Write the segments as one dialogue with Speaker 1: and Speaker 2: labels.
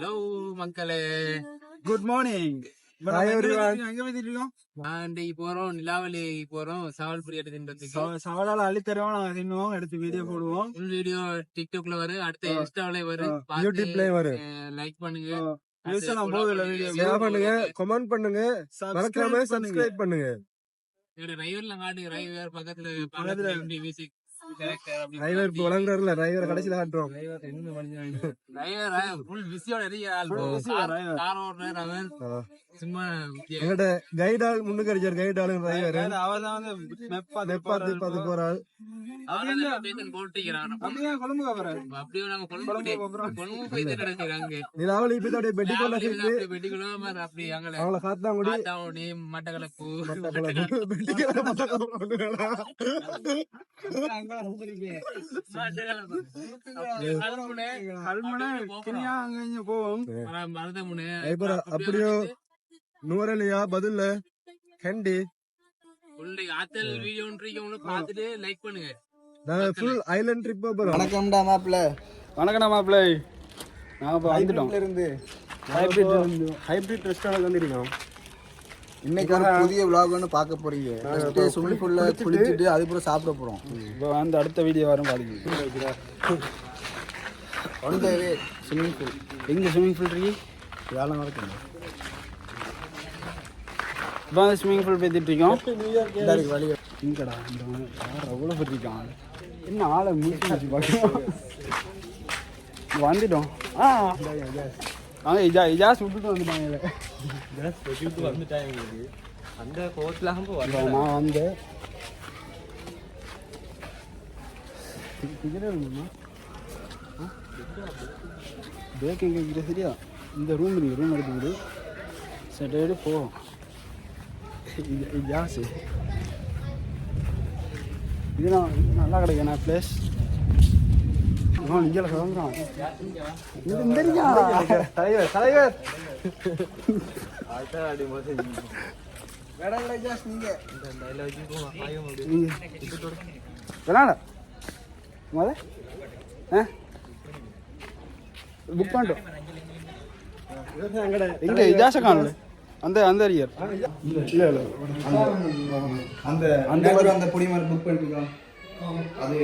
Speaker 1: Hello மக்களே,
Speaker 2: good morning.
Speaker 1: போறோம் நிலாவலி போறோம். சவால்புரி எடுத்துன்றதுக்கு
Speaker 2: சவாலால அள்ளித்தருவோம். நாங்க தின்னுவோம், எடுத்து வீடியோ போடுவோம்.
Speaker 1: ஃபுல் வீடியோ டிக்டாக்ல வரும், அடுத்து இன்ஸ்டால வரும்,
Speaker 3: யூடியூப்லயே வரும்.
Speaker 1: லைக் பண்ணுங்க,
Speaker 3: ஷேர் பண்ணுங்க, கமெண்ட் பண்ணுங்க, மறக்காம சப்ஸ்கிரைப் பண்ணுங்க.
Speaker 1: டிரைவர்ல காட்டுங்க, டிரைவர் பக்கத்துல மியூசிக்
Speaker 3: டிரைவர் வழங்குறாருல, டிரைவர் கடைசியில காட்டுறோம்.
Speaker 1: சும்மா
Speaker 3: எங்கட கைடால் முன்னுக்கு அடிச்சார். கைடாலும் டிரைவர்
Speaker 2: அவர்தான்
Speaker 3: பார்த்து போறாரு. நிலாவலி அவங்கள காத்தாங்குடி
Speaker 1: மட்டக்களப்பு
Speaker 3: அப்படியோ நூறலியா பதில்ல கண்டி
Speaker 1: ஆத்தல் வீடியோ பார்த்துட்டு லைக் பண்ணுங்க.
Speaker 3: நாங்க ஃபுல் ஐலண்ட் ட்ரிப் போறோம்.
Speaker 2: வணக்கம்டா மாப்பிள்ள. நாங்க இப்ப வந்துட்டோம். இருந்து
Speaker 3: ஹைபிரிட் ரெஸ்டாரண்ட் வந்திருக்கோம்.
Speaker 2: இன்னைக்கு ஒரு புதிய vlog ஒன்னு பார்க்க போறீங்க. ஃபர்ஸ்ட் ஸ்விமிங் பூல்ல குளிச்சிட்டு அதுக்கப்புறம் சாப்பிட போறோம்.
Speaker 3: இப்போ வந்து அடுத்த வீடியோ வரும் பாருங்க.
Speaker 2: ஒன் தி வே ஸ்விமிங் பூல்.
Speaker 3: எங்க ஸ்விமிங் பூல் இருக்கு?
Speaker 2: வேலை நடக்குது.
Speaker 3: இப்போ ஸ்விமிங் பூல் பேத்திட்டு இருக்கோம்.
Speaker 2: இந்தாருக்கு வழி.
Speaker 3: இங்கடா இந்த யார் அவ்வளோ பண்ணிருக்கான். என்ன ஆளை மூச்சு வச்சு பார்க்கணும். வந்துட்டோம். இதா சுட்டுட்டு வந்துட்டாங்க.
Speaker 1: அந்த கோட்ல
Speaker 3: நான் வந்து பேக் எங்கே இருக்கிற சரியா? இந்த ரூம் இருக்கு, ரூம் எடுத்துக்கிட்டு சட்டேடு போவோம். இது ஜாஸ்தி இதெல்லாம் நல்லா கிடைக்கும். நான் பிளேஸ் இங்கே சொல்கிறான் தலைவர் தலைவர் விளாட முத புக் பண்ணிட்டோம். இங்கே இஜாச காணல அந்த அந்த அரியர் இல்லை இல்லை
Speaker 2: அந்த அந்த பொடி மாதிரி புக் பண்ணிருக்கோம். அது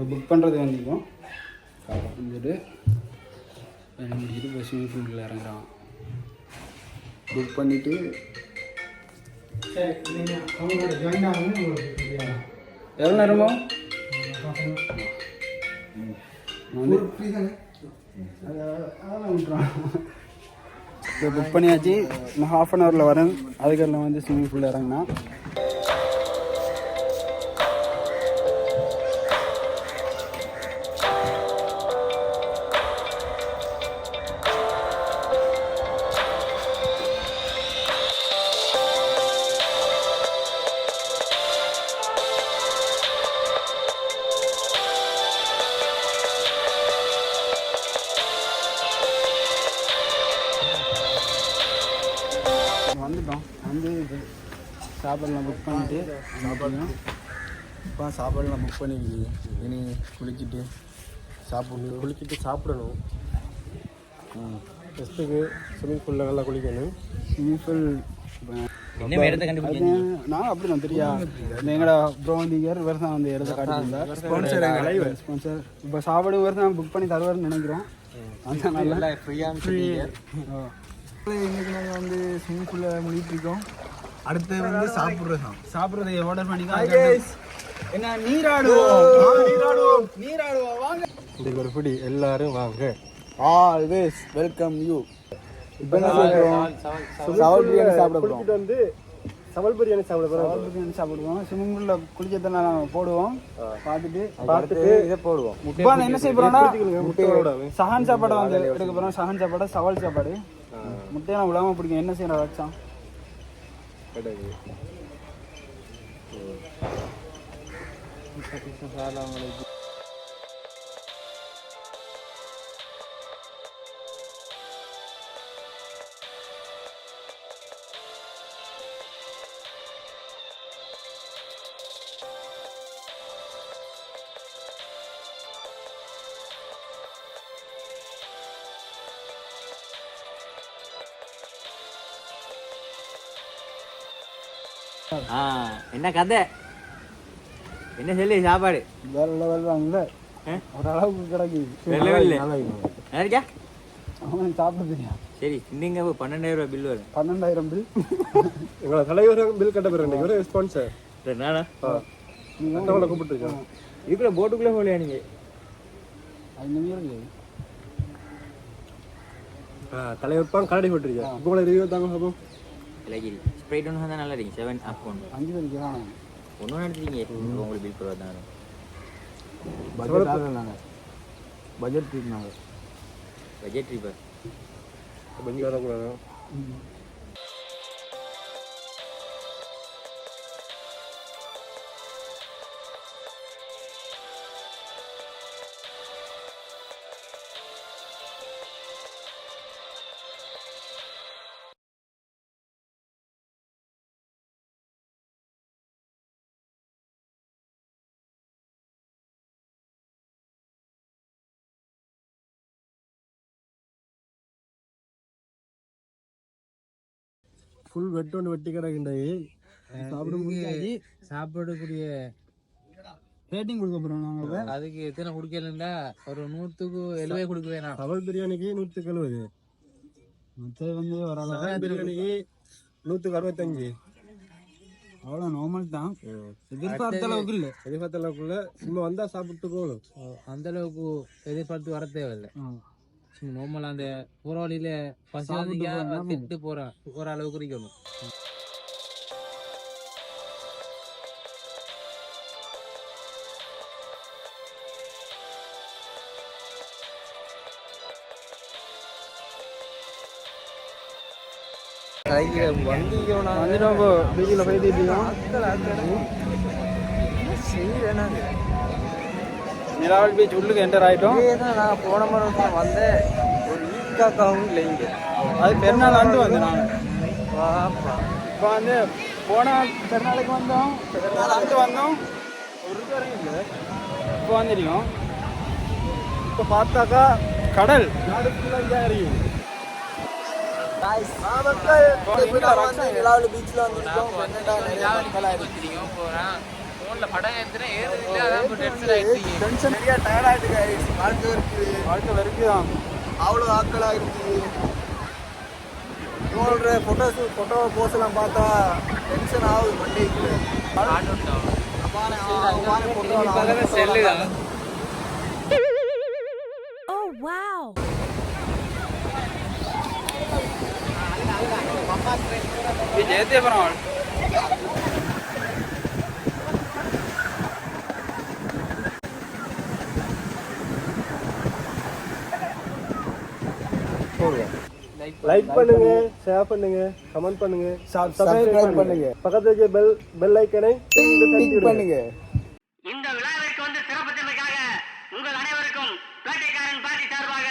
Speaker 3: புக் பண்ணுறது வந்துக்கும் வந்துட்டு முடிச்சுட்டு ஸ்விமிங் பூலில் இறங்குறான்.
Speaker 2: புக் பண்ணிட்டு
Speaker 3: எவ்வளோ நேரமோ இப்போ புக் பண்ணியாச்சு. இன்னும் ½ வரேன். அதுக்கெல்லாம் வந்து ஸ்விம்மிங் பூலில் இறங்கினா வந்துட்டோம். வந்து சாப்பாடுலாம் புக் பண்ணிட்டு
Speaker 2: சாப்பாடுலாம் புக் பண்ணிருக்கு. இனி குளிச்சுட்டு
Speaker 3: சாப்பிடணும். ஃபஸ்ட்டுக்கு ஸ்விம்மிங் பூலில் நல்லா குளிக்கணும். ஸ்விம்மிங் பூல் நான் அப்படி தான் தெரியா. எங்கட ப்ரோ வந்து வருஷம் அந்த இடத்த காட்டியிருந்தார். ஸ்பான்சர் இப்போ சாப்பாடு வருஷம் புக் பண்ணி தருவார்னு நினைக்கிறோம். அந்த நல்லா
Speaker 2: இன்னைக்கு நாங்கள் வந்து ஸ்விம்மிங் பூலில் முடிட்டு இருக்கோம். அடுத்து வந்து சாப்பிட்றதை ஆர்டர் பண்ணிக்கலாம். என்ன நீராடுவோம் வாங்க.
Speaker 3: இதுக்கு ஒரு பிடி எல்லாரும் வாங்க.
Speaker 2: Always welcome you. இப்போ என்ன சவால் பிரியாணி சாப்பிட போகிறோம்.
Speaker 3: வந்து சவால் பிரியாணி சாப்பிடுவோம். ஸ்விம்மிங் பூலில் குளிக்கிறத நாங்கள் போடுவோம். பார்த்துட்டு இதை போடுவோம். இப்போ என்ன செய்ய போகிறோம்னா சஹான் சாப்பாடை வந்து எடுக்க போகிறோம். சஹான் சாப்பாடு, சவால் சாப்பாடு. முட்டையெல்லாம் விடாமல் பிடிக்கும். என்ன செய்யணும் வச்சான்
Speaker 4: என்ன கதை என்ன சொல்லி சாப்பாடு
Speaker 3: வேற லெவல் வாங்கல ஒரு அளவுக்கு கிடைக்குது
Speaker 4: இருக்கா
Speaker 3: அவன் சாப்பிட தெரியும்
Speaker 4: சரி இன்னைங்க 12,000 ரூபாய் பில் வரும்
Speaker 3: 12,000 பில்
Speaker 2: எங்களை தலைவர் பில் கட்ட போறேன் ஒரு ஸ்பான்சர்
Speaker 4: நானா
Speaker 2: நீங்க கூப்பிட்டுருக்கோம்
Speaker 4: இதுக்குள்ள போட்டுக்குள்ளே போகலையா நீங்க
Speaker 2: தலைவர் தான் கரடி போட்டுருக்கேன் உங்களை ரிவ்யூ தாங்க பாப்போம்
Speaker 4: இலகிரி ஸ்ப்ரைட் ஒன்று தான் நல்லா இருக்கு 7 அப் ஒன்று
Speaker 3: 5 வரைக்கும்
Speaker 4: ஒன்றும் எடுத்துட்டீங்க உங்களுக்கு பில் பரவாயில்ல தான்
Speaker 3: பட்ஜெட் ட்ரீட்னாங்க
Speaker 4: பட்ஜெட் ட்ரிப்பர்
Speaker 2: கொஞ்சம் வரக்கூடாது ஃபுல் வெட்டு ஒன்று வெட்டி கிடக்குண்டாயி சாப்பிட முடியாது
Speaker 1: சாப்பிடக்கூடிய
Speaker 3: ரேட்டிங் கொடுக்க போறோம் நாங்க
Speaker 1: அதுக்கு எத்தனை குடிக்கலண்டா ஒரு 100க்கு 70 கொடுக்க வேணாம்
Speaker 2: அவல் பிரியாணிக்கு 170
Speaker 3: மற்றது வந்து ஒரு
Speaker 2: அவல் பிரியாணிக்கு 165
Speaker 3: அவ்வளோ நார்மல் தான் எதிர்பார்த்த அளவுக்கு இல்லை
Speaker 2: எதிர்பார்த்த அளவுக்குள்ள சும்மா வந்தா சாப்பிட்டு போகணும்
Speaker 1: அந்த அளவுக்கு எதிர்பார்த்து வர தேவையில்லை நார்மலா அந்த போற வழியில பசி வந்துட்டு போற அளவுக்கு இருக்கணும்
Speaker 3: வந்துட்டோம் பீச்சில் போயிட்டு நிலாவல் பீச் உள்ளுக்கு என்டர் ஆகிட்டோம்
Speaker 4: நான் போன முறை வந்து ஒரு ஈக்காக்காவும் இல்லைங்க
Speaker 3: அது பெருநாள் ஆண்டு வந்தேன் நான் இப்போ வந்து போன பெருநாளுக்கு வந்தோம் பெருநாள் ஆண்டு வந்தோம் ஒரு வரைக்கும் இல்லை இப்போ வந்துருக்கோம் இப்போ பார்த்தாக்கா கடல் நாடு ஃபுல்லாக இருக்குது
Speaker 2: அவ்வளோ ஆட்களா இருக்கு இவங்களோட போட்டோ போஸ் எல்லாம் பார்த்தா டென்ஷன் ஆகுது மண்டைக்கு
Speaker 5: Oh wow!
Speaker 3: ஜெயதேவரம்
Speaker 2: லைக் பண்ணுங்க ஷேர் பண்ணுங்க கமெண்ட் பண்ணுங்க சப்ஸ்கிரைப் பண்ணுங்க பக்கத்துல இருக்க பெல் ஐக்கனை கிளிக் பண்ணுங்க
Speaker 6: இந்த விழாவிற்கு வந்து சிறப்பித்தமைக்காக உங்கள் அனைவருக்கும் பேட்டைக்காரன் பாட்டி சார்பாக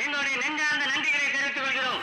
Speaker 6: எங்களுடைய நெஞ்சார்ந்த நன்றிகளை தெரிவித்துக் கொள்கிறோம்.